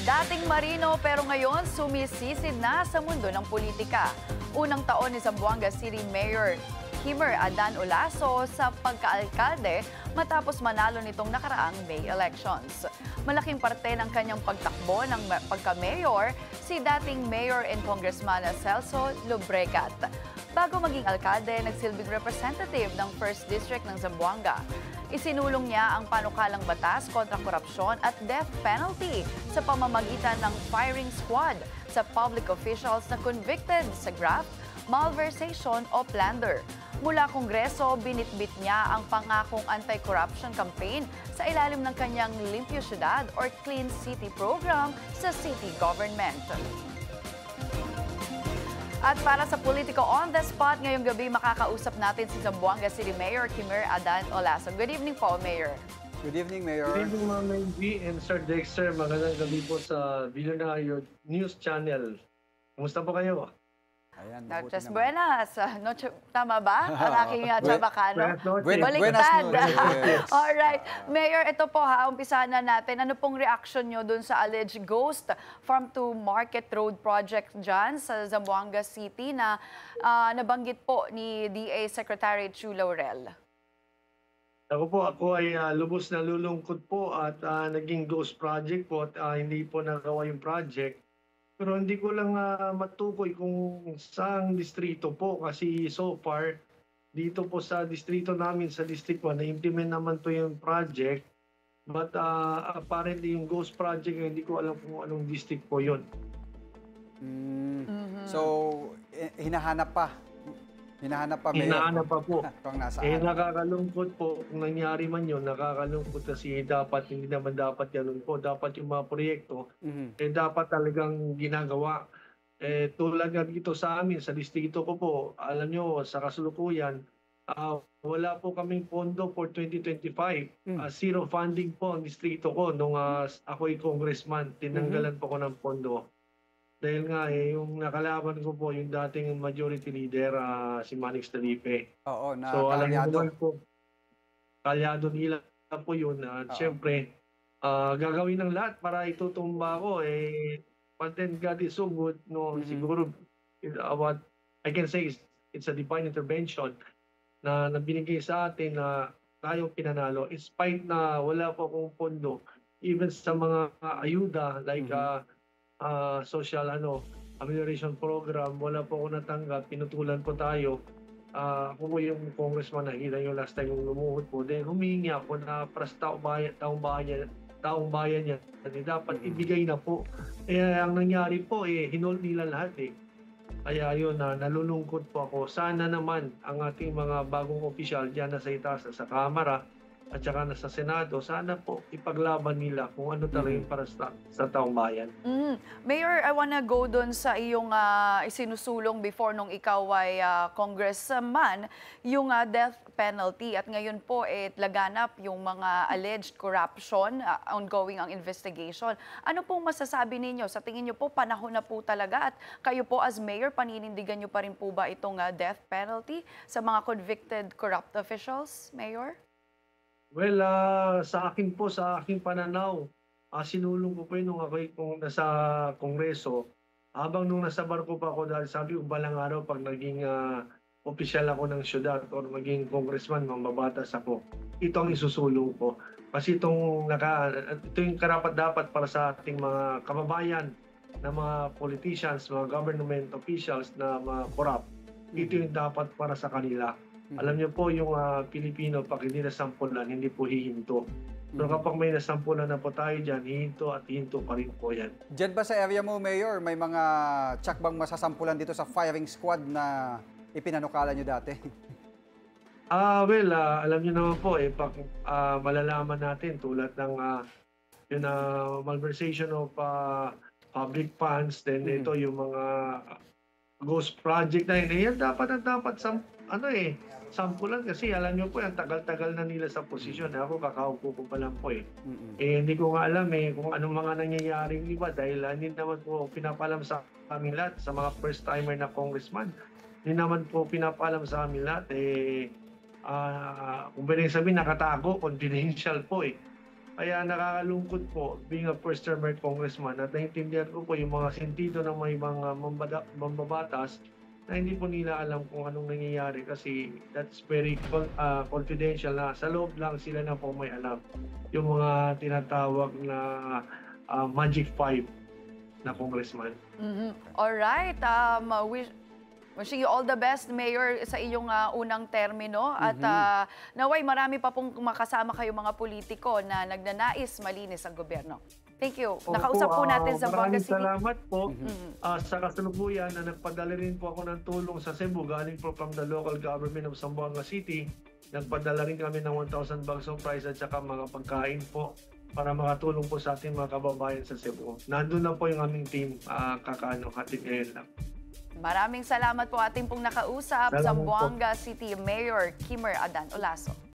Dating marino pero ngayon sumisisid na sa mundo ng politika. Unang taon ni Zamboanga City Mayor Kimmer Adan Olaso sa pagkaalkalde matapos manalo nitong nakaraang May elections. Malaking parte ng kanyang pagtakbo ng pagka-mayor si dating Mayor and Congressman Celso Lobregat. Bago maging alkalde, nagsilbing representative ng 1st District ng Zamboanga. Isinulong niya ang panukalang batas kontra korupsyon at death penalty sa pamamagitan ng firing squad sa public officials na convicted sa graft, malversation o plunder. Mula Kongreso, binitbit niya ang pangakong anti-corruption campaign sa ilalim ng kanyang Limpyo Syudad or Clean City program sa city government. At para sa Politico on the Spot, ngayong gabi makakausap natin si Zamboanga City Mayor Kimmer Adan Olaso. Good evening po, Mayor. Good evening, Mayor. Good evening, Ma'am G and Sir Dexter. Magandang gabi po sa Billionaire News Channel. Kumusta po kayo? Ayan, Noches buenas. Noche, tama ba? Ang aking chabacano. Baliktad. Alright. Mayor, ito po umpisahan na natin. Ano pong reaction nyo dun sa alleged ghost farm to market road project dyan sa Zamboanga City na nabanggit po ni DA Secretary Chu Laurel? Ako ay lubos na lulungkot po at naging ghost project po at hindi po nagawa yung project. Pero hindi ko lang matukoy kung saang distrito po kasi so far dito po sa distrito namin sa District 1 na-implement naman to yung project but apparently yung ghost project hindi ko alam kung anong district po yun. So, hinahanap pa. Mayor. Hinahanap pa po. Kung nasaan. Nakakalungkot po kung nangyari man yun, nakakalungkot kasi hindi naman dapat ganun po. Dapat yung mga proyekto, dapat talagang ginagawa. Tulad nga dito sa amin, sa distrito ko po, alam nyo, sa kasalukuyan, wala po kaming pondo for 2025. Zero funding po ang distrito ko nung ako'y congressman. Tinanggalan po ko ng pondo. Dahil nga yung nakalaban ko po yung dating majority leader si Manix Talipe. Oo, na so alam kalyado. naman po, kalyado nila po yun. At syempre, gagawin ng lahat para itutumba ko. But then God is so good. No? Siguro, what I can say is it's a divine intervention na binigay sa atin na tayong pinanalo. In spite na wala po akong pondo, even sa mga ayuda like social amelioration program, wala po ako natanggap, pinutulan po tayo. Ako po yung congressman na hila yung last time yung lumuhod po. Then humingi ako na para sa taong bayan niya, dapat ibigay na po. Ang nangyari po, hinold nila lahat Kaya yun, nalulungkot po ako. Sana naman ang ating mga bagong opisyal dyan na sa itaas sa Kamara, at saka sa Senado, sana po ipaglaban nila kung ano talaga yung para sa taong bayan. Mayor, I wanna go doon sa iyong isinusulong before nung ikaw ay congressman, yung death penalty. At ngayon po, laganap yung mga alleged corruption, ongoing ang investigation. Ano pong masasabi ninyo? Sa tingin nyo po, panahon na po talaga at kayo po as mayor, paninindigan nyo pa rin po ba itong death penalty sa mga convicted corrupt officials, Mayor? Well, sa aking pananaw, sinulong ko po yun nung kung nasa Kongreso. Habang nung nasa barko pa ako, dahil sabi ko balang araw pag naging opisyal ako ng syudad or maging congressman, mambabatas ako, ito ang isusulong ko. Kasi ito yung karapat-dapat para sa ating mga kababayan na mga politicians, mga government officials na mga corrupt. Ito yung dapat para sa kanila. Alam niyo po, yung Pilipino, pag hindi nasampulan, hindi po hihinto. Pero kapag may nasampulan na po tayo dyan, hihinto at hihinto pa rin po yan. Diyan ba sa area mo, Mayor, may mga tsak bang masasampulan dito sa firing squad na ipinanukala niyo dati? Alam niyo naman po, pag malalaman natin tulad ng malversation of public funds, then ito yung mga ghost project na yun. Yan dapat sampulan kasi alam niyo po, ang tagal-tagal na nila sa posisyon. Ako, kakaupo ko pa lang po hindi ko nga alam kung anong mga nangyayaring iba dahil hindi naman po pinapalam sa amin lahat, sa mga first-timer na congressman. Hindi naman po pinapalam sa amin lahat. Kung pwedeng sabihin, nakatago, confidential po Kaya nakakalungkot po being a first-termer congressman at naiintindihan ko po yung mga sentido ng may mga mambabatas na hindi po nila alam kung anong nangyayari kasi that's very confidential na sa loob lang sila na po may alam. Yung mga tinatawag na Magic 5 na congressman. Alright, wishing you all the best, Mayor, sa iyong unang termino. At naway, marami pa pong makasama kayo mga politiko na nagnanais malinis ang gobyerno. Thank you. Nakausap po natin sa Zamboanga City. Maraming salamat po sa kasalukuyan na nagpadala rin po ako ng tulong sa Cebu galing po from the local government of Zamboanga City. Nagpadala rin kami ng 1,000 bags of rice at saka mga pagkain po para makatulong po sa ating mga kababayan sa Cebu. Nandun na po yung aming team, hatid ngayon lang. Maraming salamat po ating pong nakausap, Salamat Zamboanga City Mayor Kimmer Adan Olaso.